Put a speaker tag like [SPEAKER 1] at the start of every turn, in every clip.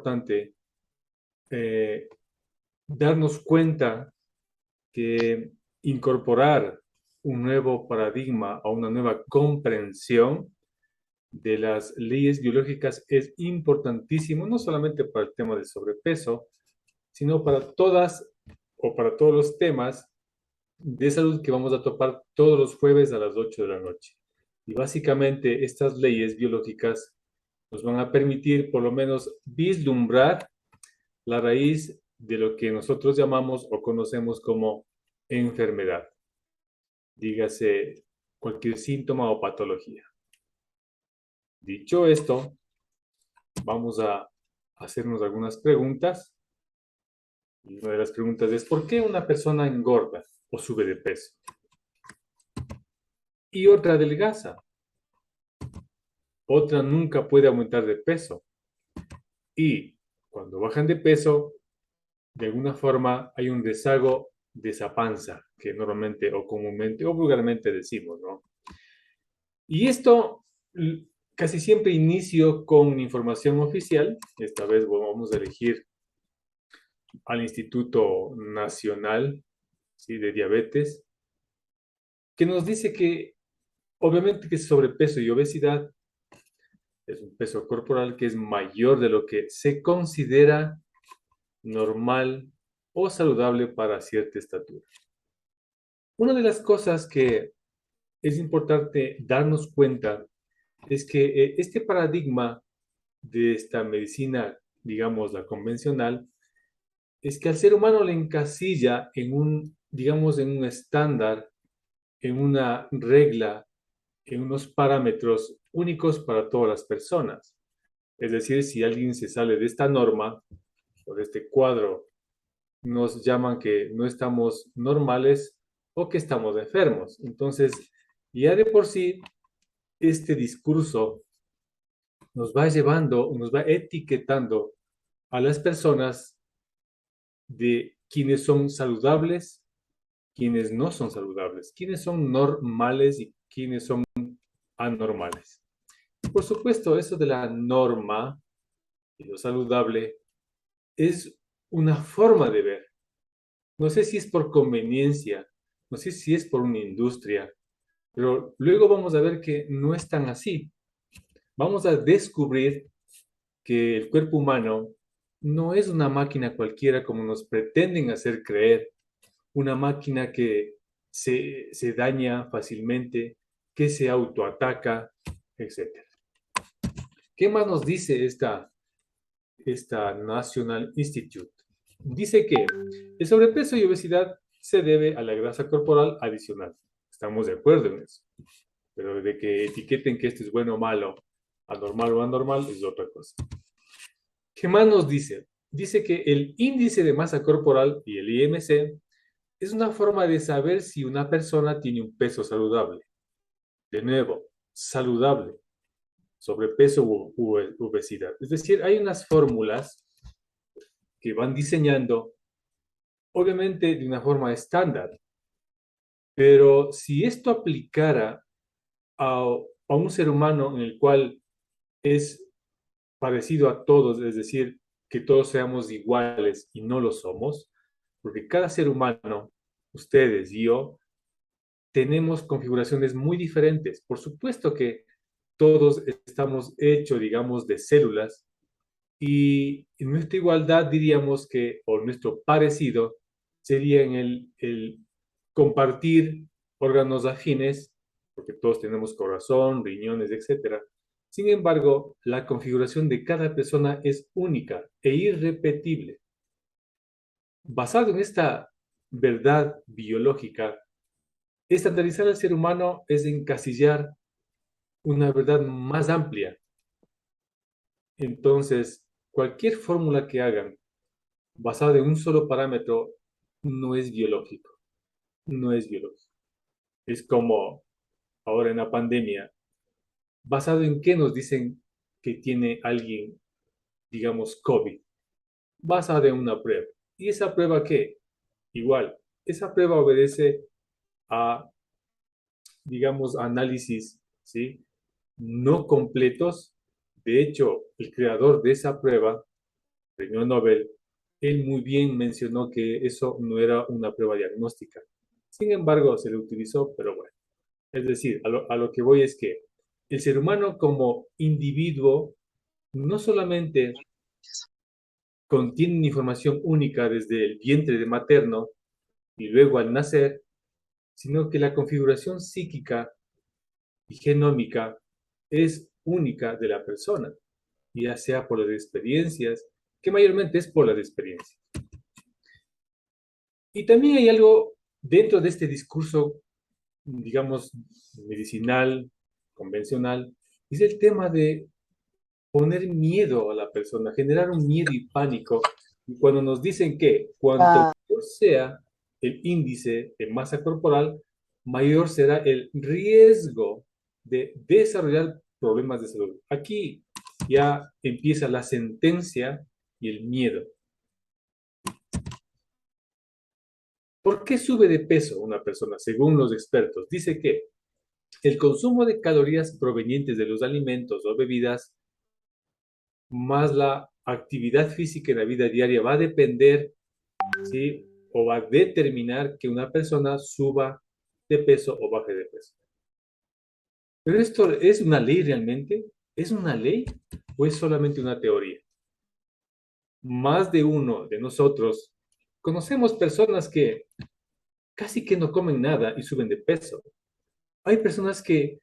[SPEAKER 1] importante eh, darnos cuenta que incorporar un nuevo paradigma o una nueva comprensión de las leyes biológicas es importantísimo, no solamente para el tema del sobrepeso, sino para todas o para todos los temas de salud que vamos a topar todos los jueves a las 8 de la noche. Y básicamente estas leyes biológicas nos van a permitir por lo menos vislumbrar la raíz de lo que nosotros llamamos o conocemos como enfermedad. Dígase cualquier síntoma o patología. Dicho esto, vamos a hacernos algunas preguntas. Y una de las preguntas es, ¿por qué una persona engorda o sube de peso? Y otra adelgaza. Otra nunca puede aumentar de peso. Y cuando bajan de peso, de alguna forma hay un rezago de esa panza que normalmente o comúnmente o vulgarmente decimos, ¿no? Y esto casi siempre inicio con información oficial. Esta vez vamos a elegir al Instituto Nacional, ¿sí?, de Diabetes, que nos dice que obviamente que sobrepeso y obesidad es un peso corporal que es mayor de lo que se considera normal o saludable para cierta estatura. Una de las cosas que es importante darnos cuenta es que este paradigma de esta medicina, digamos, la convencional, es que al ser humano le encasilla en un, digamos, en un estándar, en una regla, en unos parámetros únicos para todas las personas. Es decir, si alguien se sale de esta norma o de este cuadro, nos llaman que no estamos normales o que estamos enfermos. Entonces, ya de por sí, este discurso nos va llevando, nos va etiquetando a las personas de quienes son saludables, quienes no son saludables, quienes son normales y quienes son anormales. Por supuesto, eso de la norma y lo saludable es una forma de ver. No sé si es por conveniencia, no sé si es por una industria, pero luego vamos a ver que no es tan así. Vamos a descubrir que el cuerpo humano no es una máquina cualquiera como nos pretenden hacer creer, una máquina que se daña fácilmente, que se autoataca, etc. ¿Qué más nos dice esta National Institute? Dice que el sobrepeso y obesidad se debe a la grasa corporal adicional. Estamos de acuerdo en eso. Pero de que etiqueten que esto es bueno o malo, anormal o anormal, es otra cosa. ¿Qué más nos dice? Dice que el índice de masa corporal y el IMC es una forma de saber si una persona tiene un peso saludable. De nuevo, saludable, sobrepeso u obesidad. Es decir, hay unas fórmulas que van diseñando, obviamente de una forma estándar, pero si esto aplicara a un ser humano en el cual es parecido a todos, es decir, que todos seamos iguales y no lo somos, porque cada ser humano, ustedes y yo, tenemos configuraciones muy diferentes. Por supuesto que todos estamos hechos, digamos, de células y en nuestra igualdad diríamos que, o nuestro parecido, sería en el compartir órganos afines, porque todos tenemos corazón, riñones, etcétera. Sin embargo, la configuración de cada persona es única e irrepetible. Basado en esta verdad biológica, estandarizar al ser humano es encasillar una verdad más amplia. Entonces, cualquier fórmula que hagan basada en un solo parámetro no es biológico, no es biológico. Es como ahora en la pandemia, basado en qué nos dicen que tiene alguien, digamos, COVID, basado en una prueba. ¿Y esa prueba qué? Igual, esa prueba obedece a, digamos, análisis, ¿sí?, no completos. De hecho, el creador de esa prueba premio Nobel, él muy bien mencionó que eso no era una prueba diagnóstica. Sin embargo, se le utilizó, pero bueno. Es decir, a lo que voy es que el ser humano como individuo no solamente contiene una información única desde el vientre de materno y luego al nacer, sino que la configuración psíquica y genómica es única de la persona, ya sea por las experiencias, que mayormente es por las experiencias. Y también hay algo dentro de este discurso, digamos, medicinal, convencional, es el tema de poner miedo a la persona, generar un miedo y pánico. Y cuando nos dicen que cuanto
[SPEAKER 2] Ah,
[SPEAKER 1] mayor sea el índice de masa corporal, mayor será el riesgo de desarrollar problemas de salud. Aquí ya empieza la sentencia y el miedo. ¿Por qué sube de peso una persona? Según los expertos, dice que el consumo de calorías provenientes de los alimentos o bebidas más la actividad física en la vida diaria va a depender, ¿sí? O va a determinar que una persona suba de peso o baje de peso. Pero esto es una ley realmente, ¿es una ley o es solamente una teoría? Más de uno de nosotros conocemos personas que casi que no comen nada y suben de peso. Hay personas que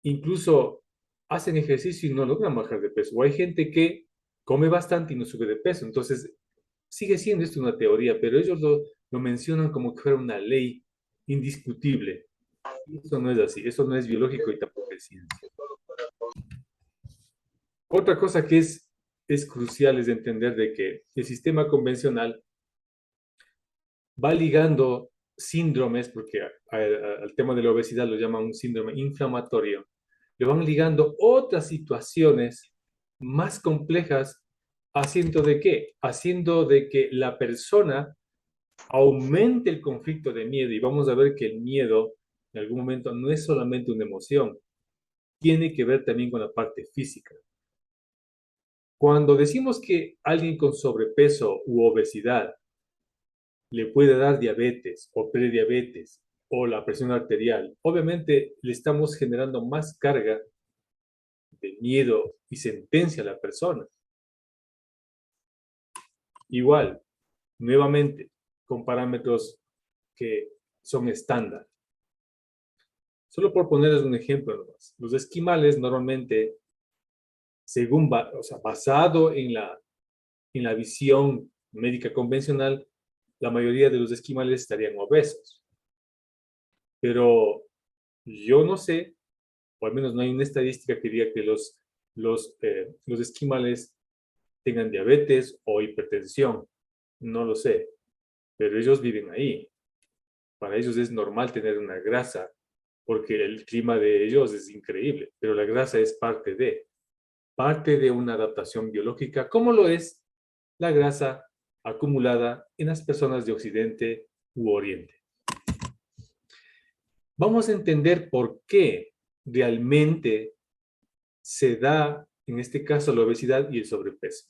[SPEAKER 1] incluso hacen ejercicio y no logran bajar de peso. O hay gente que come bastante y no sube de peso. Entonces, sigue siendo esto una teoría, pero ellos lo mencionan como que fuera una ley indiscutible. Eso no es así, eso no es biológico y tampoco es ciencia. Otra cosa que es crucial es entender de que el sistema convencional va ligando síndromes, porque al tema de la obesidad lo llaman un síndrome inflamatorio, le van ligando otras situaciones más complejas, haciendo de qué? Haciendo de que la persona aumente el conflicto de miedo y vamos a ver que el miedo en algún momento no es solamente una emoción, tiene que ver también con la parte física. Cuando decimos que alguien con sobrepeso u obesidad le puede dar diabetes o prediabetes o la presión arterial, obviamente le estamos generando más carga de miedo y sentencia a la persona. Igual, nuevamente, con parámetros que son estándar. Solo por ponerles un ejemplo nomás. Los esquimales normalmente, según o sea, basado en la visión médica convencional, la mayoría de los esquimales estarían obesos. Pero yo no sé, o al menos no hay una estadística que diga que los esquimales tengan diabetes o hipertensión. No lo sé, pero ellos viven ahí. Para ellos es normal tener una grasa porque el clima de ellos es increíble, pero la grasa es parte de una adaptación biológica, como lo es la grasa acumulada en las personas de Occidente u Oriente. Vamos a entender por qué realmente se da, en este caso, la obesidad y el sobrepeso.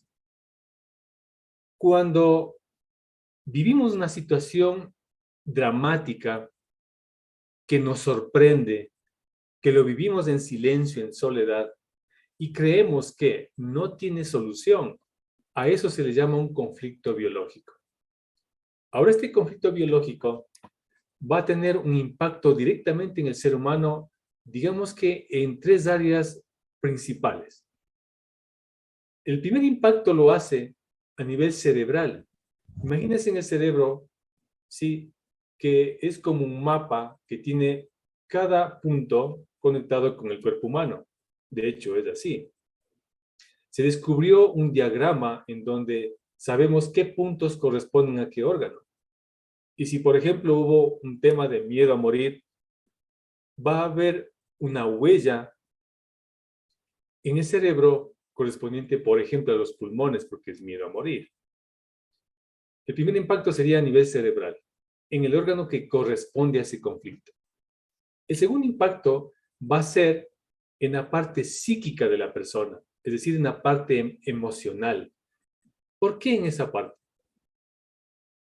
[SPEAKER 1] Cuando vivimos una situación dramática que nos sorprende, que lo vivimos en silencio, en soledad, y creemos que no tiene solución, a eso se le llama un conflicto biológico. Ahora, este conflicto biológico va a tener un impacto directamente en el ser humano, digamos que en tres áreas principales. El primer impacto lo hace a nivel cerebral. Imagínense en el cerebro, ¿sí? Que es como un mapa que tiene cada punto conectado con el cuerpo humano. De hecho, es así. Se descubrió un diagrama en donde sabemos qué puntos corresponden a qué órgano. Y si, por ejemplo, hubo un tema de miedo a morir, va a haber una huella en el cerebro correspondiente, por ejemplo, a los pulmones, porque es miedo a morir. El primer impacto sería a nivel cerebral, en el órgano que corresponde a ese conflicto. El segundo impacto va a ser en la parte psíquica de la persona, es decir, en la parte emocional. ¿Por qué en esa parte?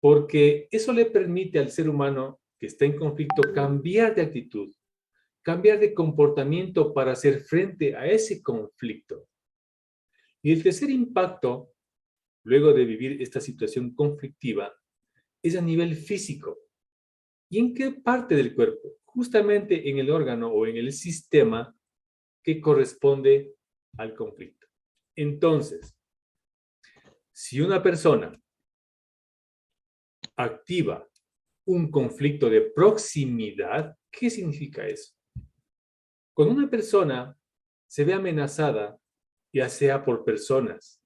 [SPEAKER 1] Porque eso le permite al ser humano que está en conflicto cambiar de actitud, cambiar de comportamiento para hacer frente a ese conflicto. Y el tercer impacto, luego de vivir esta situación conflictiva, es a nivel físico. ¿Y en qué parte del cuerpo? Justamente en el órgano o en el sistema que corresponde al conflicto. Entonces, si una persona activa un conflicto de proximidad, ¿qué significa eso? Cuando una persona se ve amenazada, ya sea por personas,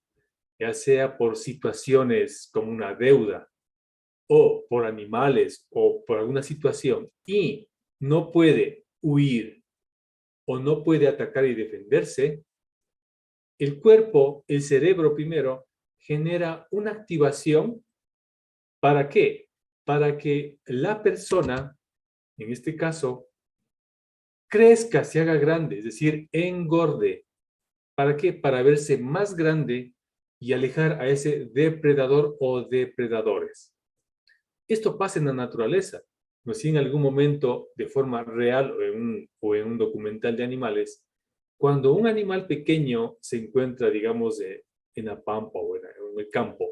[SPEAKER 1] ya sea por situaciones como una deuda, o por animales, o por alguna situación, y no puede huir o no puede atacar y defenderse, el cuerpo, el cerebro primero, genera una activación. ¿Para qué? Para que la persona, en este caso, crezca, se haga grande, es decir, engorde. ¿Para qué? Para verse más grande y alejar a ese depredador o depredadores. Esto pasa en la naturaleza. No sé si en algún momento, de forma real o en un documental de animales, cuando un animal pequeño se encuentra, digamos, en la pampa o en el campo,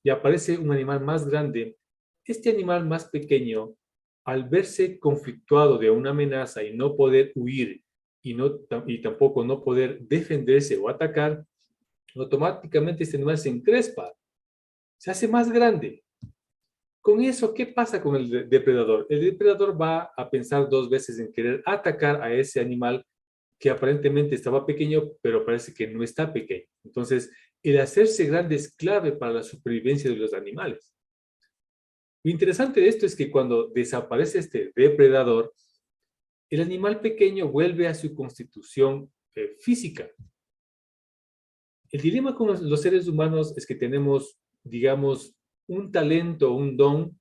[SPEAKER 1] y aparece un animal más grande, este animal más pequeño, al verse conflictuado de una amenaza y no poder huir y tampoco no poder defenderse o atacar, automáticamente este animal se encrespa, se hace más grande. Con eso, ¿qué pasa con el depredador? El depredador va a pensar dos veces en querer atacar a ese animal que aparentemente estaba pequeño, pero parece que no está pequeño. Entonces, el hacerse grande es clave para la supervivencia de los animales. Lo interesante de esto es que cuando desaparece este depredador, el animal pequeño vuelve a su constitución física. El dilema con los seres humanos es que tenemos, digamos, un talento, un don,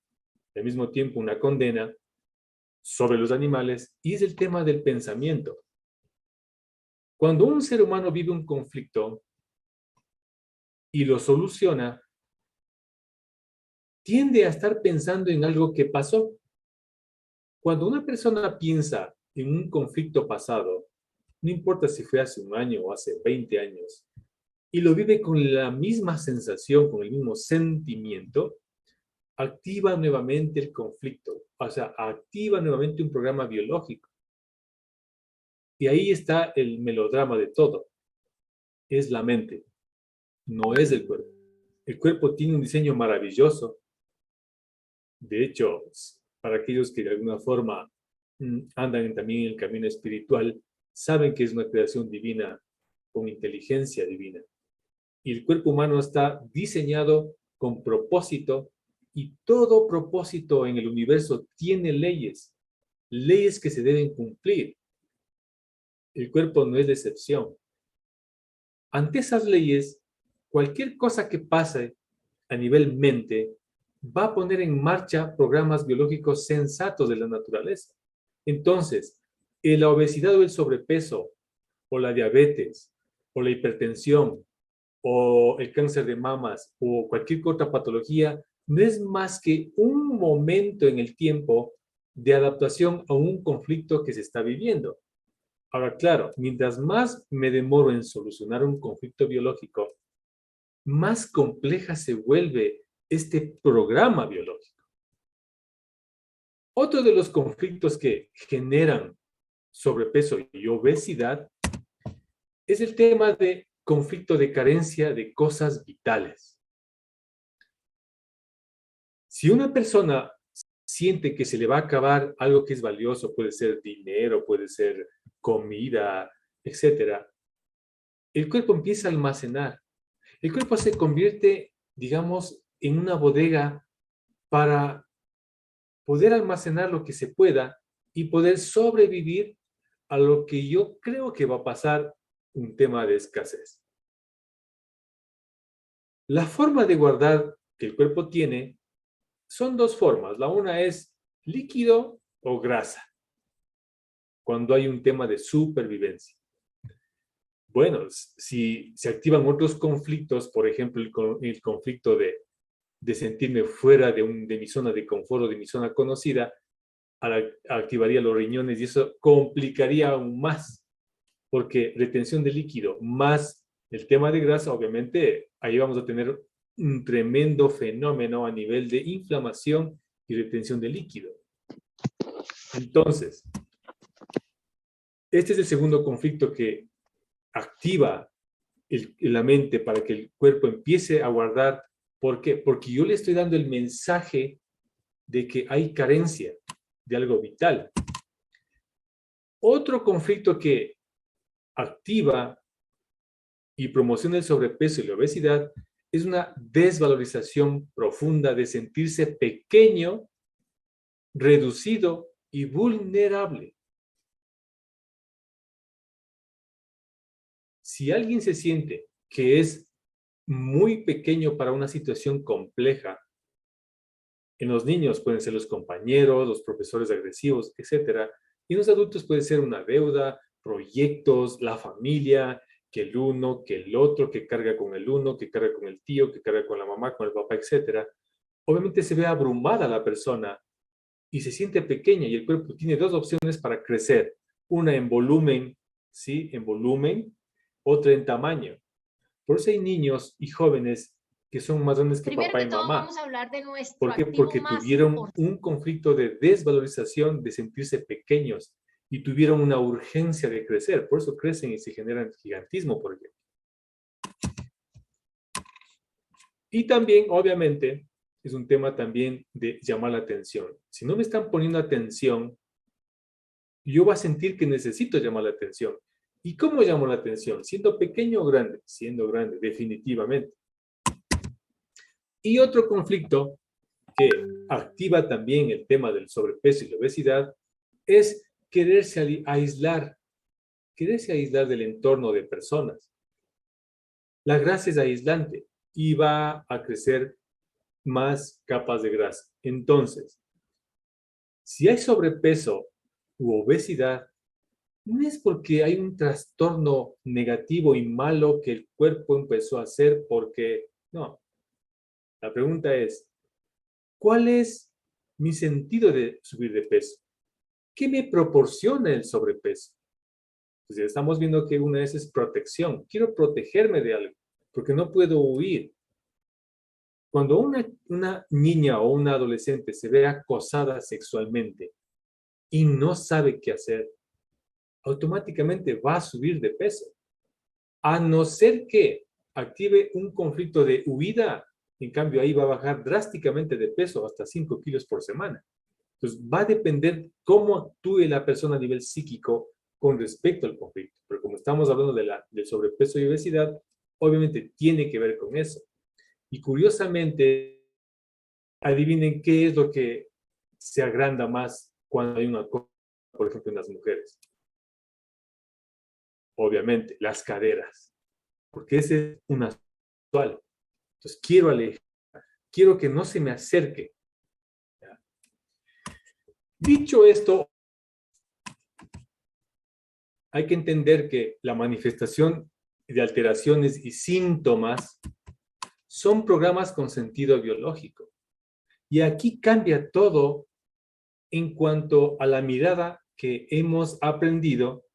[SPEAKER 1] al mismo tiempo una condena sobre los animales, y es el tema del pensamiento. Cuando un ser humano vive un conflicto y lo soluciona, tiende a estar pensando en algo que pasó. Cuando una persona piensa en un conflicto pasado, no importa si fue hace un año o hace 20 años, y lo vive con la misma sensación, con el mismo sentimiento, activa nuevamente el conflicto, o sea, activa nuevamente un programa biológico. Y ahí está el melodrama de todo. Es la mente, no es el cuerpo. El cuerpo tiene un diseño maravilloso. De hecho, para aquellos que de alguna forma andan también en el camino espiritual, saben que es una creación divina con inteligencia divina. Y el cuerpo humano está diseñado con propósito, y todo propósito en el universo tiene leyes, leyes que se deben cumplir. El cuerpo no es la excepción. Ante esas leyes, cualquier cosa que pase a nivel mente va a poner en marcha programas biológicos sensatos de la naturaleza. Entonces, la obesidad o el sobrepeso, o la diabetes, o la hipertensión, o el cáncer de mamas, o cualquier otra patología, no es más que un momento en el tiempo de adaptación a un conflicto que se está viviendo. Ahora, claro, mientras más me demoro en solucionar un conflicto biológico, más compleja se vuelve este programa biológico. Otro de los conflictos que generan sobrepeso y obesidad es el tema de conflicto de carencia de cosas vitales. Si una persona siente que se le va a acabar algo que es valioso, puede ser dinero, puede ser comida, etcétera, el cuerpo empieza a almacenar. El cuerpo se convierte, digamos, en una bodega para poder almacenar lo que se pueda y poder sobrevivir a lo que yo creo que va a pasar, un tema de escasez. La forma de guardar que el cuerpo tiene son dos formas. La una es líquido o grasa, cuando hay un tema de supervivencia. Bueno, si se activan otros conflictos, por ejemplo, el conflicto de sentirme fuera de mi zona de confort o de mi zona conocida, activaría los riñones y eso complicaría aún más, porque retención de líquido más el tema de grasa, obviamente, ahí vamos a tener un tremendo fenómeno a nivel de inflamación y retención de líquido. Entonces, este es el segundo conflicto que activa la mente para que el cuerpo empiece a guardar. ¿Por qué? Porque yo le estoy dando el mensaje de que hay carencia de algo vital. Otro conflicto que activa y promociona el sobrepeso y la obesidad es una desvalorización profunda de sentirse pequeño, reducido y vulnerable. Si alguien se siente que es muy pequeño para una situación compleja, en los niños pueden ser los compañeros, los profesores agresivos, etcétera. Y en los adultos puede ser una deuda, proyectos, la familia, que el uno, que el otro, que carga con el uno, que carga con el tío, que carga con la mamá, con el papá, etcétera. Obviamente se ve abrumada la persona y se siente pequeña y el cuerpo tiene dos opciones para crecer. Una en volumen, ¿sí? En volumen, otra en tamaño. Por eso hay niños y jóvenes que son más grandes que
[SPEAKER 2] Primero
[SPEAKER 1] papá
[SPEAKER 2] que
[SPEAKER 1] y
[SPEAKER 2] todo,
[SPEAKER 1] mamá.
[SPEAKER 2] vamos a hablar de nuestro
[SPEAKER 1] ¿Por qué?
[SPEAKER 2] activo
[SPEAKER 1] Porque
[SPEAKER 2] más
[SPEAKER 1] tuvieron
[SPEAKER 2] importante.
[SPEAKER 1] un conflicto de desvalorización, de sentirse pequeños y tuvieron una urgencia de crecer. Por eso crecen y se generan gigantismo, por ejemplo. Y también, obviamente, es un tema también de llamar la atención. Si no me están poniendo atención, yo voy a sentir que necesito llamar la atención. ¿Y cómo llamo la atención? ¿Siendo pequeño o grande? Siendo grande, definitivamente. Y otro conflicto que activa también el tema del sobrepeso y la obesidad es quererse aislar del entorno de personas. La grasa es aislante y va a crecer más capas de grasa. Entonces, si hay sobrepeso u obesidad, no es porque hay un trastorno negativo y malo que el cuerpo empezó a hacer porque, no. La pregunta es, ¿cuál es mi sentido de subir de peso? ¿Qué me proporciona el sobrepeso? Pues ya estamos viendo que una vez es protección. Quiero protegerme de algo, porque no puedo huir. Cuando una niña o una adolescente se ve acosada sexualmente y no sabe qué hacer, automáticamente va a subir de peso. A no ser que active un conflicto de huida, en cambio ahí va a bajar drásticamente de peso, hasta 5 kilos por semana. Entonces va a depender cómo actúe la persona a nivel psíquico con respecto al conflicto. Pero como estamos hablando del sobrepeso y obesidad, obviamente tiene que ver con eso. Y curiosamente, adivinen qué es lo que se agranda más cuando hay una cosa, por ejemplo, en las mujeres. Obviamente, las caderas, porque ese es una sexual. Entonces, quiero alejar, quiero que no se me acerque. Dicho esto, hay que entender que la manifestación de alteraciones y síntomas son programas con sentido biológico. Y aquí cambia todo en cuanto a la mirada que hemos aprendido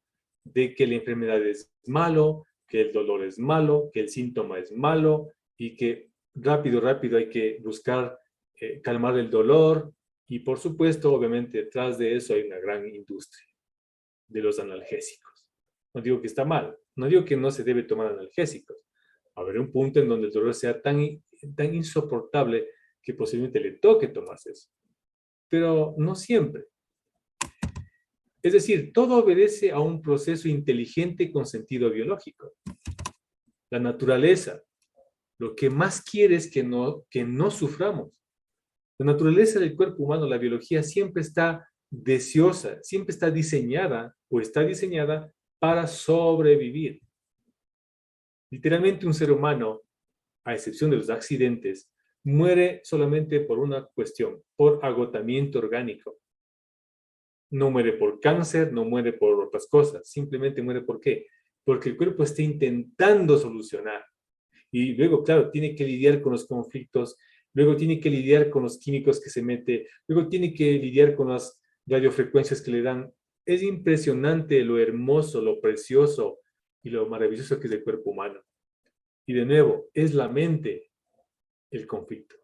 [SPEAKER 1] de que la enfermedad es malo, que el dolor es malo, que el síntoma es malo y que rápido, rápido hay que buscar calmar el dolor. Y por supuesto, obviamente, detrás de eso hay una gran industria de los analgésicos. No digo que está mal, no digo que no se debe tomar analgésicos. Va a haber un punto en donde el dolor sea tan insoportable que posiblemente le toque tomarse eso. Pero no siempre. Es decir, todo obedece a un proceso inteligente con sentido biológico. La naturaleza, lo que más quiere es que no suframos. La naturaleza del cuerpo humano, la biología, siempre está deseosa, siempre está diseñada o está diseñada para sobrevivir. Literalmente un ser humano, a excepción de los accidentes, muere solamente por una cuestión, por agotamiento orgánico. No muere por cáncer, no muere por otras cosas, simplemente muere ¿por qué? porque el cuerpo está intentando solucionar. Y luego, claro, tiene que lidiar con los conflictos, luego tiene que lidiar con los químicos que se mete, luego tiene que lidiar con las radiofrecuencias que le dan. Es impresionante lo hermoso, lo precioso y lo maravilloso que es el cuerpo humano. Y de nuevo, es la mente el conflicto.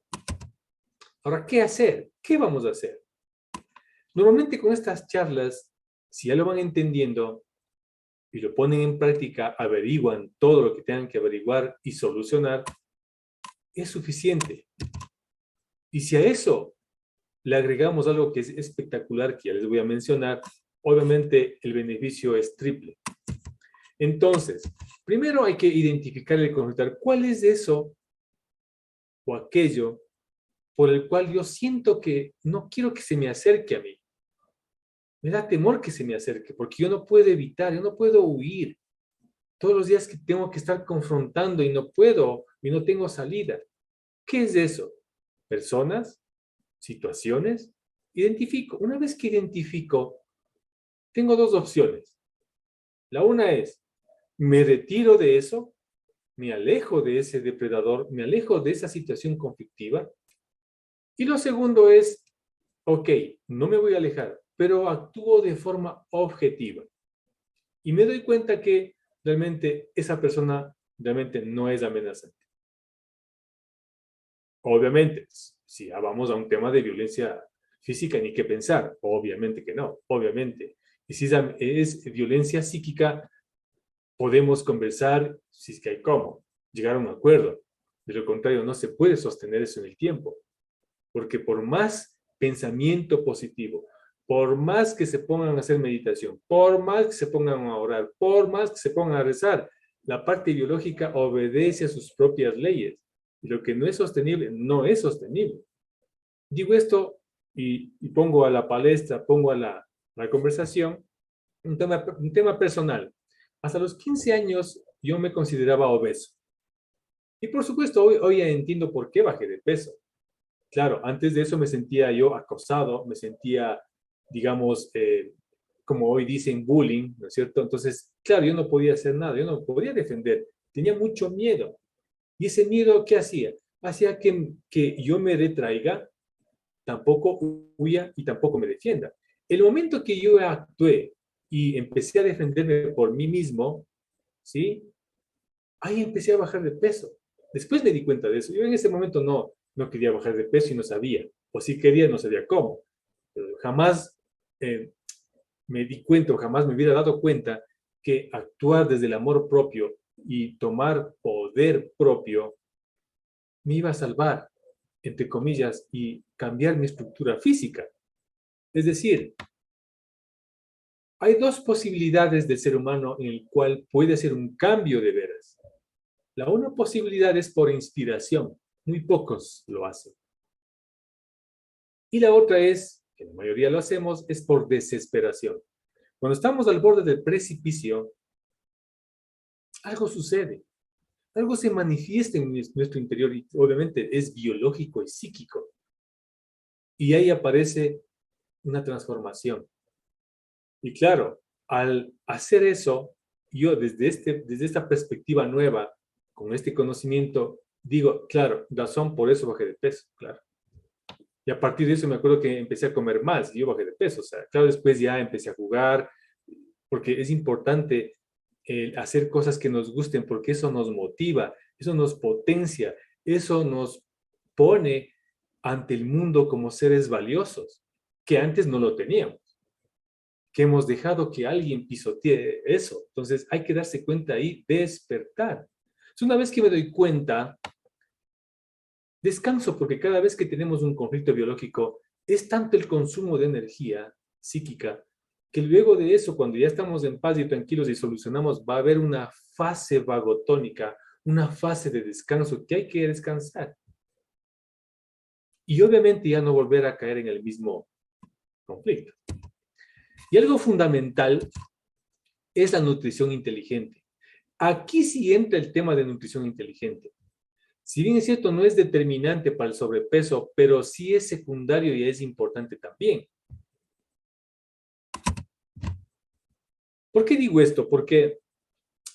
[SPEAKER 1] Ahora, ¿qué hacer? ¿Qué vamos a hacer? Normalmente con estas charlas, si ya lo van entendiendo y lo ponen en práctica, averiguan todo lo que tengan que averiguar y solucionar, es suficiente. Y si a eso le agregamos algo que es espectacular, que ya les voy a mencionar, obviamente el beneficio es triple. Entonces, primero hay que identificar y consultar cuál es eso o aquello por el cual yo siento que no quiero que se me acerque a mí. Me da temor que se me acerque, porque yo no puedo evitar, yo no puedo huir. Todos los días que tengo que estar confrontando y no puedo, y no tengo salida. ¿Qué es eso? Personas, situaciones, identifico. Una vez que identifico, tengo dos opciones. La una es, me retiro de eso, me alejo de ese depredador, me alejo de esa situación conflictiva. Y lo segundo es, ok, no me voy a alejar, pero actúo de forma objetiva. Y me doy cuenta que realmente esa persona realmente no es amenazante. Obviamente, si ya vamos a un tema de violencia física, ni qué pensar. Obviamente que no, obviamente. Y si es violencia psíquica, podemos conversar si es que hay cómo, llegar a un acuerdo. De lo contrario, no se puede sostener eso en el tiempo. Porque por más pensamiento positivo, por más que se pongan a hacer meditación, por más que se pongan a orar, por más que se pongan a rezar, la parte biológica obedece a sus propias leyes. Y lo que no es sostenible, no es sostenible. Digo esto y pongo a la palestra, pongo a la conversación un tema personal. Hasta los 15 años yo me consideraba obeso. Y por supuesto, hoy ya entiendo por qué bajé de peso. Claro, antes de eso me sentía yo acosado, me sentía, digamos, como hoy dicen, bullying, ¿no es cierto? Entonces, claro, yo no podía hacer nada, yo no me podía defender, tenía mucho miedo. ¿Y ese miedo qué hacía? Hacía que yo me retraiga, tampoco huya y tampoco me defienda. El momento que yo actué y empecé a defenderme por mí mismo, ¿sí? Ahí empecé a bajar de peso. Después me di cuenta de eso. Yo en ese momento no quería bajar de peso y no sabía. O si quería, no sabía cómo. Pero jamás me di cuenta o jamás me hubiera dado cuenta que actuar desde el amor propio y tomar poder propio me iba a salvar, entre comillas, y cambiar mi estructura física. Es decir, hay dos posibilidades del ser humano en el cual puede hacer un cambio de veras. La una posibilidad es por inspiración, muy pocos lo hacen. Y la otra es, que la mayoría lo hacemos, es por desesperación. Cuando estamos al borde del precipicio, algo sucede, algo se manifiesta en nuestro interior y obviamente es biológico y psíquico. Y ahí aparece una transformación. Y claro, al hacer eso, yo desde esta perspectiva nueva, con este conocimiento, digo, claro, razón, por eso bajé de peso, claro. Y a partir de eso me acuerdo que empecé a comer más y yo bajé de peso. O sea, claro, después ya empecé a jugar, porque es importante hacer cosas que nos gusten, porque eso nos motiva, eso nos potencia, eso nos pone ante el mundo como seres valiosos, que antes no lo teníamos, que hemos dejado que alguien pisotee eso. Entonces hay que darse cuenta ahí, despertar. Entonces, una vez que me doy cuenta, descanso, porque cada vez que tenemos un conflicto biológico, es tanto el consumo de energía psíquica, que luego de eso, cuando ya estamos en paz y tranquilos y solucionamos, va a haber una fase vagotónica, una fase de descanso que hay que descansar. Y obviamente ya no volver a caer en el mismo conflicto. Y algo fundamental es la nutrición inteligente. Aquí sí entra el tema de nutrición inteligente. Si bien es cierto, no es determinante para el sobrepeso, pero sí es secundario y es importante también. ¿Por qué digo esto? Porque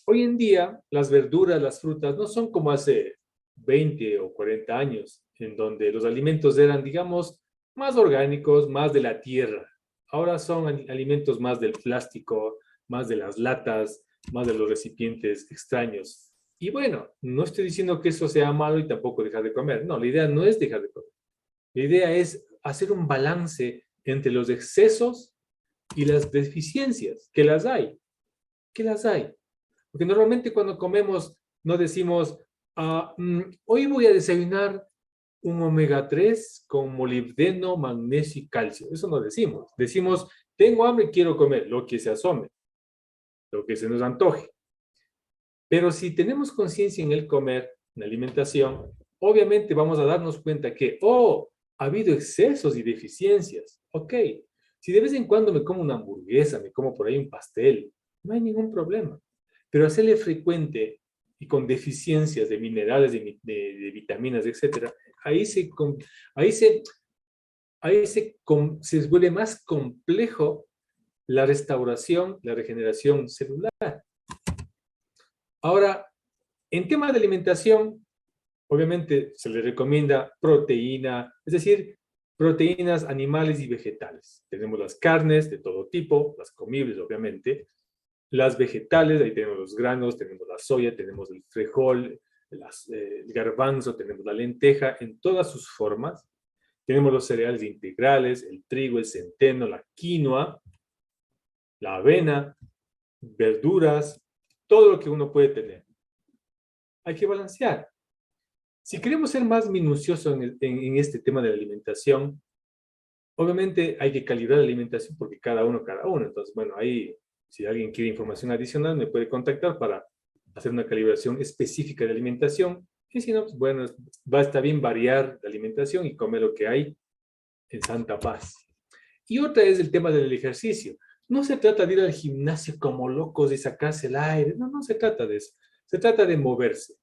[SPEAKER 1] hoy en día las verduras, las frutas no son como hace 20 o 40 años, en donde los alimentos eran, digamos, más orgánicos, más de la tierra. Ahora son alimentos más del plástico, más de las latas, más de los recipientes extraños. Y bueno, no estoy diciendo que eso sea malo y tampoco dejar de comer. No, la idea no es dejar de comer. La idea es hacer un balance entre los excesos y las deficiencias, que las hay, que las hay. Porque normalmente cuando comemos no decimos, hoy voy a desayunar un omega 3 con molibdeno, magnesio y calcio. Eso no decimos. Decimos, tengo hambre y quiero comer, lo que se asome, lo que se nos antoje. Pero si tenemos conciencia en el comer, en la alimentación, obviamente vamos a darnos cuenta que, ha habido excesos y deficiencias. Ok, si de vez en cuando me como una hamburguesa, me como por ahí un pastel, no hay ningún problema. Pero hacerle frecuente y con deficiencias de minerales, de vitaminas, etcétera, ahí se, se vuelve más complejo la restauración, la regeneración celular. Ahora, en tema de alimentación, obviamente se le recomienda proteína, es decir, proteínas animales y vegetales. Tenemos las carnes de todo tipo, las comibles, obviamente, las vegetales, ahí tenemos los granos, tenemos la soya, tenemos el frijol, el garbanzo, tenemos la lenteja en todas sus formas. Tenemos los cereales integrales, el trigo, el centeno, la quinoa, la avena, verduras, todo lo que uno puede tener. Hay que balancear. Si queremos ser más minuciosos en este tema de la alimentación, obviamente hay que calibrar la alimentación porque cada uno. Entonces, bueno, ahí si alguien quiere información adicional me puede contactar para hacer una calibración específica de alimentación. Y si no, pues bueno, va a estar bien variar la alimentación y comer lo que hay en santa paz. Y otra es el tema del ejercicio. No se trata de ir al gimnasio como locos y sacarse el aire. No, no se trata de eso. Se trata de moverse.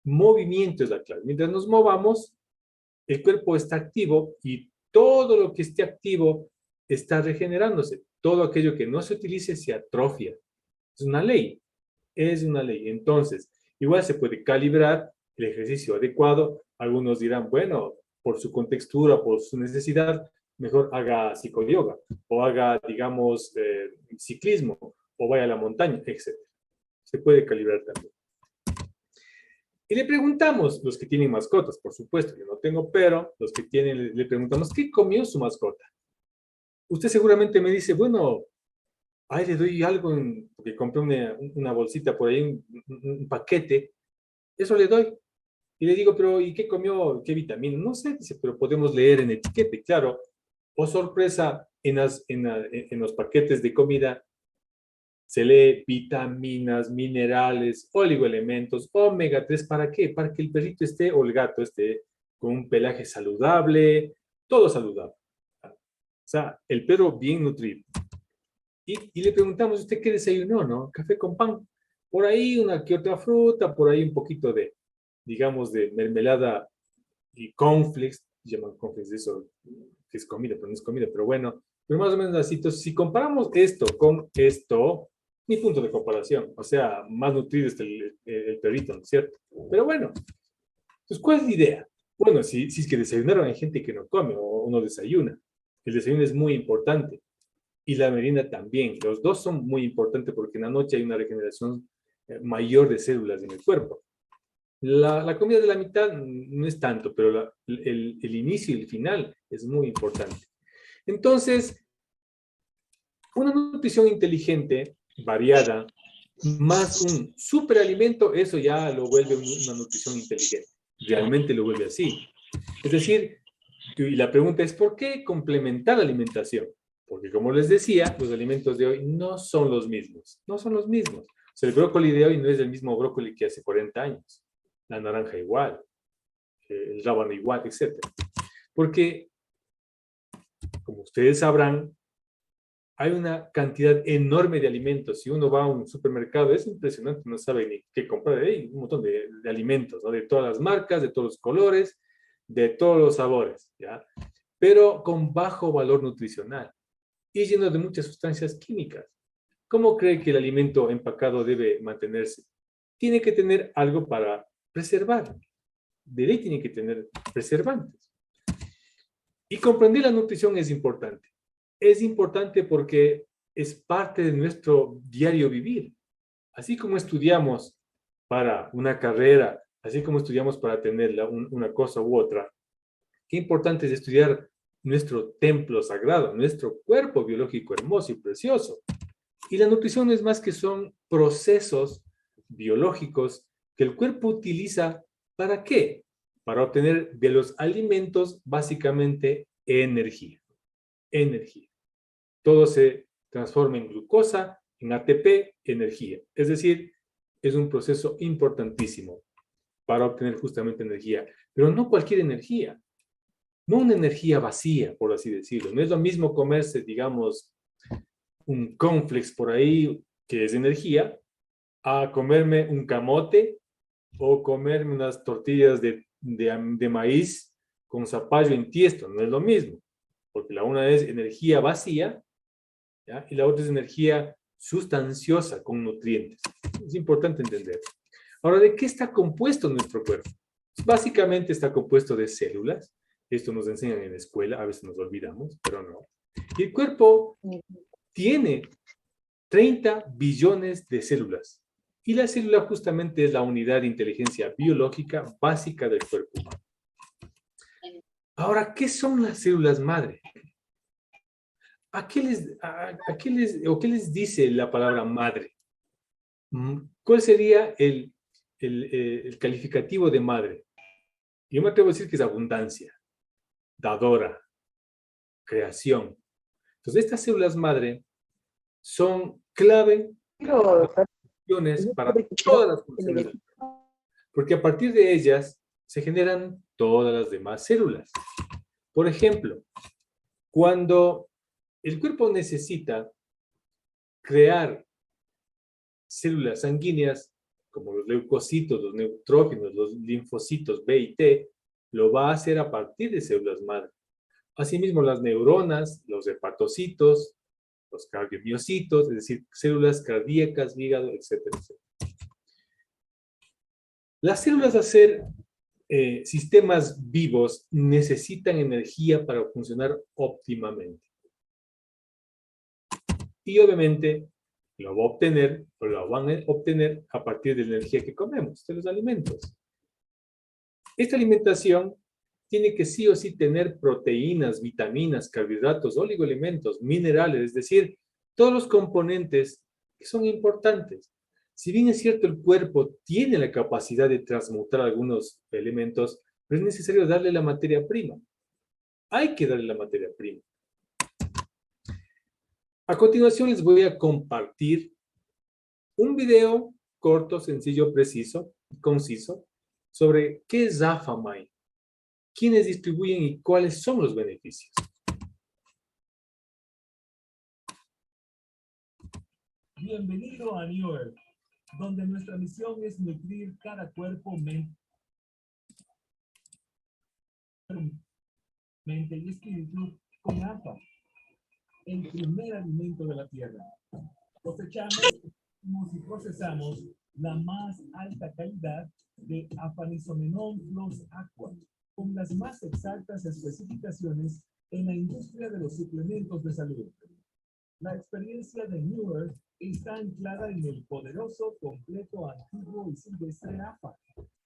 [SPEAKER 1] Movimiento es la clave. Mientras nos movamos, el cuerpo está activo y todo lo que esté activo está regenerándose. Todo aquello que no se utilice se atrofia. Es una ley. Es una ley. Entonces, igual se puede calibrar el ejercicio adecuado. Algunos dirán, bueno, por su contextura, por su necesidad, mejor haga psicoyoga o haga, digamos, ciclismo o vaya a la montaña, etc. Se puede calibrar también. Y le preguntamos, los que tienen mascotas, por supuesto, yo no tengo, pero los que tienen, le preguntamos, ¿qué comió su mascota? Usted seguramente me dice, bueno, ahí le doy algo, porque compré una bolsita por ahí, un paquete, eso le doy. Y le digo, pero ¿y qué comió? ¿Qué vitamina? No sé, dice, pero podemos leer en etiquete, claro. Oh, sorpresa, en los paquetes de comida se lee vitaminas, minerales, oligoelementos, omega 3. ¿Para qué? Para que el perrito esté o el gato esté con un pelaje saludable, todo saludable. O sea, el perro bien nutrido. Y le preguntamos, ¿usted qué desayunó, no? Café con pan. Por ahí una que otra fruta, por ahí un poquito de, digamos, de mermelada y cornflakes, llaman cornflakes eso, que es comida, pero no es comida, pero bueno, pero más o menos así. Entonces, si comparamos esto con esto, ni punto de comparación, o sea, más nutrido está el perrito, ¿no es cierto? Pero bueno, entonces, ¿cuál es la idea? Bueno, si es que desayunaron, hay gente que no come o no desayuna. El desayuno es muy importante y la merienda también. Los dos son muy importantes porque en la noche hay una regeneración mayor de células en el cuerpo. La comida de la mitad no es tanto, pero el inicio y el final es muy importante. Entonces, una nutrición inteligente, variada, más un superalimento, eso ya lo vuelve una nutrición inteligente. Realmente lo vuelve así. Es decir, y la pregunta es, ¿por qué complementar la alimentación? Porque como les decía, los alimentos de hoy no son los mismos. No son los mismos. O sea, el brócoli de hoy no es el mismo brócoli que hace 40 años. La naranja igual, el rábano igual, etc. Porque, como ustedes sabrán, hay una cantidad enorme de alimentos. Si uno va a un supermercado, es impresionante, no sabe ni qué comprar. Hay un montón de alimentos, ¿no? De todas las marcas, de todos los colores, de todos los sabores, ¿ya? Pero con bajo valor nutricional y lleno de muchas sustancias químicas. ¿Cómo cree que el alimento empacado debe mantenerse? Tiene que tener algo para preservar. De ley tiene que tener preservantes. Y comprender la nutrición es importante. Es importante porque es parte de nuestro diario vivir. Así como estudiamos para una carrera, así como estudiamos para tener una cosa u otra, qué importante es estudiar nuestro templo sagrado, nuestro cuerpo biológico hermoso y precioso. Y la nutrición no es más que son procesos biológicos que el cuerpo utiliza. ¿Para qué? Para obtener de los alimentos básicamente energía. Energía. Todo se transforma en glucosa, en ATP, energía. Es decir, es un proceso importantísimo para obtener justamente energía. Pero no cualquier energía. No una energía vacía, por así decirlo. No es lo mismo comerse, digamos, un cornflakes por ahí, que es energía, a comerme un camote o comerme unas tortillas de maíz con zapallo en tiesto. No es lo mismo, porque la una es energía vacía, ¿ya? Y la otra es energía sustanciosa con nutrientes. Es importante entender. Ahora, ¿de qué está compuesto nuestro cuerpo? Básicamente está compuesto de células. Esto nos enseñan en la escuela, a veces nos olvidamos, pero no. Y el cuerpo tiene 30 billones de células. Y la célula justamente es la unidad de inteligencia biológica básica del cuerpo humano. Ahora, ¿qué son las células madre? ¿Qué les dice la palabra madre? ¿Cuál sería el calificativo de madre? Yo me atrevo a decir que es abundancia, dadora, creación. Entonces, estas células madre son clave para todas las funciones del cuerpo, porque a partir de ellas se generan todas las demás células. Por ejemplo, cuando el cuerpo necesita crear células sanguíneas, como los leucocitos, los neutrófilos, los linfocitos B y T, lo va a hacer a partir de células madre. Asimismo, las neuronas, los hepatocitos, los cardiomiocitos, es decir, células cardíacas, hígado, etcétera, etcétera. Las células, al ser sistemas vivos, necesitan energía para funcionar óptimamente. Y obviamente lo va a obtener, o lo van a obtener a partir de la energía que comemos, de los alimentos. Esta alimentación tiene que sí o sí tener proteínas, vitaminas, carbohidratos, oligoelementos, minerales, es decir, todos los componentes que son importantes. Si bien es cierto, el cuerpo tiene la capacidad de transmutar algunos elementos, pero es necesario darle la materia prima. Hay que darle la materia prima. A continuación les voy a compartir un video corto, sencillo, preciso, conciso, sobre qué es AFAMAI, quiénes distribuyen y cuáles son los beneficios.
[SPEAKER 2] Bienvenido a New Earth, donde nuestra misión es nutrir cada cuerpo, mente y espíritu con AFA, el primer alimento de la tierra. Cosechamos y procesamos la más alta calidad de Afanisomenon Plus Aqua, con las más exactas especificaciones en la industria de los suplementos de salud. La experiencia de New Earth está anclada en el poderoso, completo, antiguo y silvestre AFA.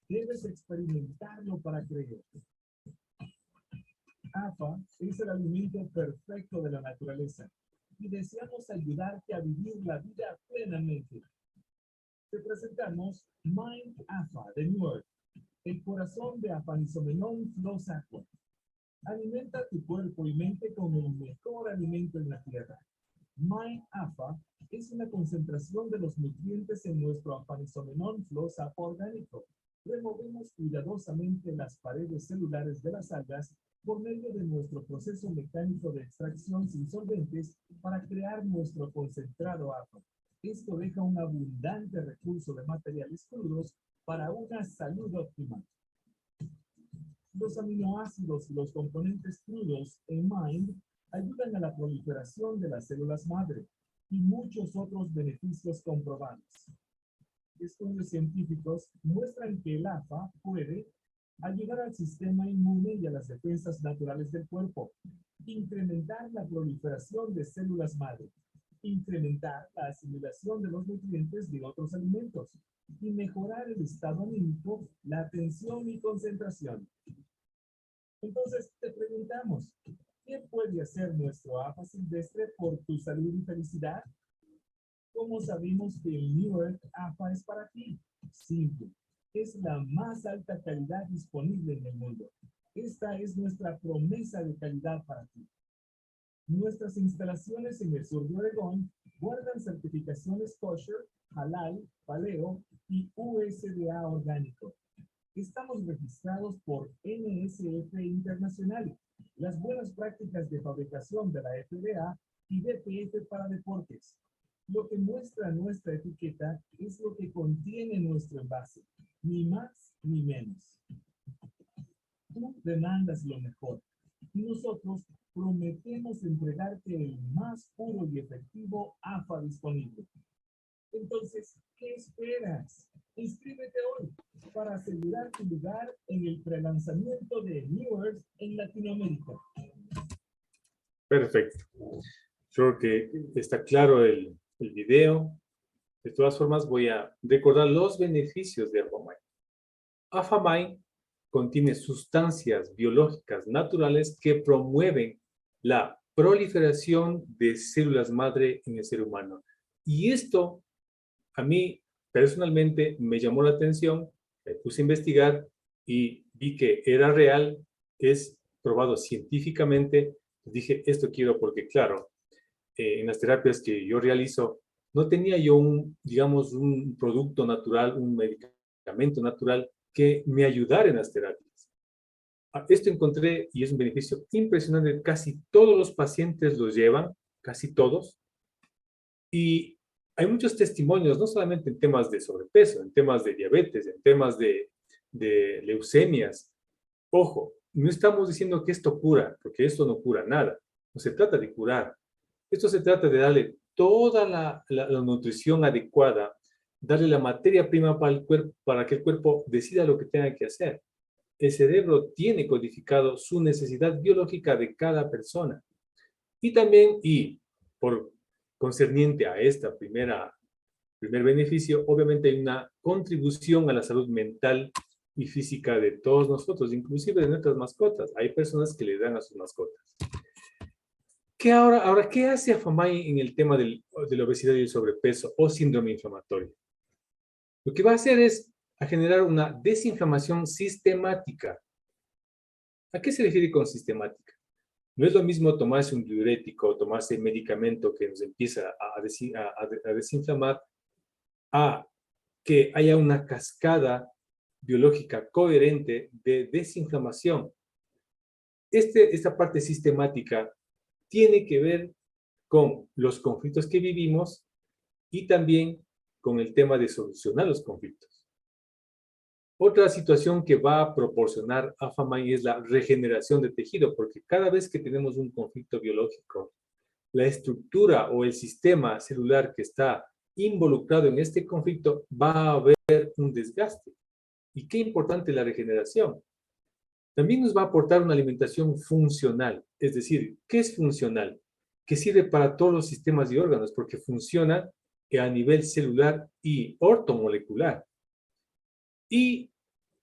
[SPEAKER 2] Debes experimentarlo para creer. AFA es el alimento perfecto de la naturaleza y deseamos ayudarte a vivir la vida plenamente. Te presentamos Mind AFA de New Earth, el corazón de Afanisomenon Plus Aqua. Alimenta tu cuerpo y mente con el mejor alimento en la tierra. Mind AFA es una concentración de los nutrientes en nuestro Afanisomenon Plus Aqua orgánico. Removemos cuidadosamente las paredes celulares de las algas por medio de nuestro proceso mecánico de extracción sin solventes para crear nuestro concentrado AFA. Esto deja un abundante recurso de materiales crudos para una salud óptima. Los aminoácidos y los componentes crudos en MIND ayudan a la proliferación de las células madre. y muchos otros beneficios comprobados. Estudios científicos muestran que el AFA puede ayudar al sistema inmune y a las defensas naturales del cuerpo, incrementar la proliferación de células madre, incrementar la asimilación de los nutrientes de otros alimentos y mejorar el estado anímico, la atención y concentración. Entonces te preguntamos, ¿qué puede hacer nuestro AFA silvestre por tu salud y felicidad? ¿Cómo sabemos que el New Earth AFA es para ti? Simple. Es la más alta calidad disponible en el mundo. Esta es nuestra promesa de calidad para ti. Nuestras instalaciones en el sur de Oregón guardan certificaciones kosher, halal, paleo y USDA orgánico. Estamos registrados por NSF Internacional, las buenas prácticas de fabricación de la FDA y BPF para deportes. Lo que muestra nuestra etiqueta es lo que contiene nuestro envase, ni más ni menos. Tú demandas lo mejor y nosotros prometemos entregarte el más puro y efectivo AFA disponible. Entonces, ¿qué esperas? Inscríbete hoy para asegurar tu lugar en el prelanzamiento de New Earth en Latinoamérica.
[SPEAKER 1] Perfecto. Creo que está claro el video. De todas formas, voy a recordar los beneficios de Afamine. Afamine contiene sustancias biológicas naturales que promueven la proliferación de células madre en el ser humano. Y esto, a mí, personalmente, me llamó la atención, me puse a investigar y vi que era real, es probado científicamente. Dije, esto quiero porque, claro, en las terapias que yo realizo, no tenía yo digamos, un producto natural, un medicamento natural que me ayudara en las terapias. Esto encontré y es un beneficio impresionante. Casi todos los pacientes lo llevan, casi todos. Y hay muchos testimonios, no solamente en temas de sobrepeso, en temas de diabetes, en temas de leucemias. Ojo, no estamos diciendo que esto cura, porque esto no cura nada. No se trata de curar. Esto se trata de darle toda la nutrición adecuada, darle la materia prima para el cuerpo, para que el cuerpo decida lo que tenga que hacer. El cerebro tiene codificado su necesidad biológica de cada persona. Y también, y por concerniente a esta primer beneficio, obviamente hay una contribución a la salud mental y física de todos nosotros, inclusive de nuestras mascotas. Hay personas que le dan a sus mascotas. ¿Qué hace Afamine en el tema de la obesidad y el sobrepeso o síndrome inflamatorio? Lo que va a hacer es a generar una desinflamación sistemática. ¿A qué se refiere con sistemática? No es lo mismo tomarse un diurético, tomarse medicamento que nos empieza a desinflamar, a que haya una cascada biológica coherente de desinflamación. Esta parte sistemática tiene que ver con los conflictos que vivimos y también con el tema de solucionar los conflictos. Otra situación que va a proporcionar Afamine es la regeneración de tejido, porque cada vez que tenemos un conflicto biológico, la estructura o el sistema celular que está involucrado en este conflicto va a haber un desgaste. Y qué importante la regeneración. También nos va a aportar una alimentación funcional, es decir, ¿qué es funcional? Que sirve para todos los sistemas y órganos, porque funciona a nivel celular y ortomolecular. Y,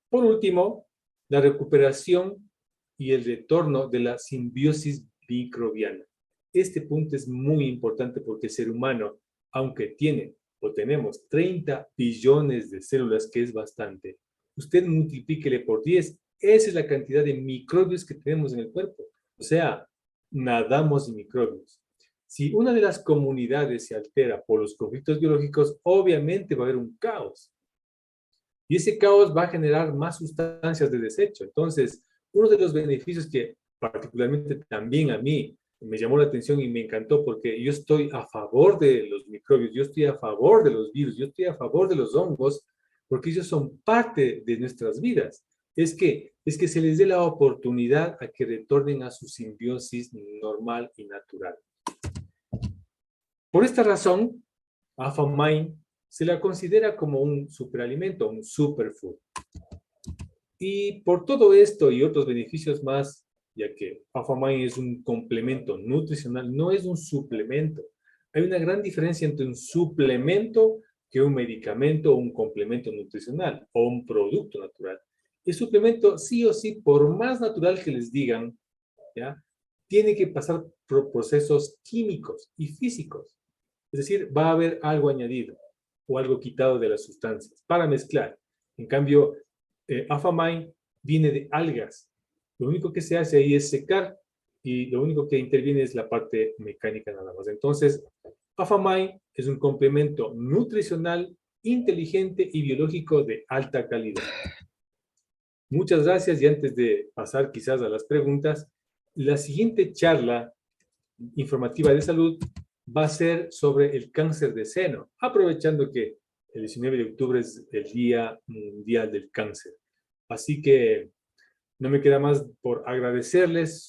[SPEAKER 1] por último, la recuperación y el retorno de la simbiosis microbiana. Este punto es muy importante porque el ser humano, aunque tiene o tenemos 30 billones de células, que es bastante, usted multiplíquele por 10, esa es la cantidad de microbios que tenemos en el cuerpo. O sea, nadamos de microbios. Si una de las comunidades se altera por los conflictos biológicos, obviamente va a haber un caos. Y ese caos va a generar más sustancias de desecho. Entonces, uno de los beneficios que particularmente también a mí me llamó la atención y me encantó, porque yo estoy a favor de los microbios, yo estoy a favor de los virus, yo estoy a favor de los hongos, porque ellos son parte de nuestras vidas. Es que se les dé la oportunidad a que retornen a su simbiosis normal y natural. Por esta razón, Alpha-MIND se la considera como un superalimento, un superfood. Y por todo esto y otros beneficios más, ya que Alpha-MIND es un complemento nutricional, no es un suplemento. Hay una gran diferencia entre un suplemento que un medicamento o un complemento nutricional o un producto natural. El suplemento, sí o sí, por más natural que les digan, ¿ya? Tiene que pasar por procesos químicos y físicos. Es decir, va a haber algo añadido o algo quitado de las sustancias para mezclar. En cambio, Alpha-MIND viene de algas. Lo único que se hace ahí es secar y lo único que interviene es la parte mecánica nada más. Entonces, Alpha-MIND es un complemento nutricional, inteligente y biológico de alta calidad. Muchas gracias y antes de pasar quizás a las preguntas, la siguiente charla informativa de salud va a ser sobre el cáncer de seno, aprovechando que el 19 de octubre es el Día Mundial del Cáncer. Así que no me queda más por agradecerles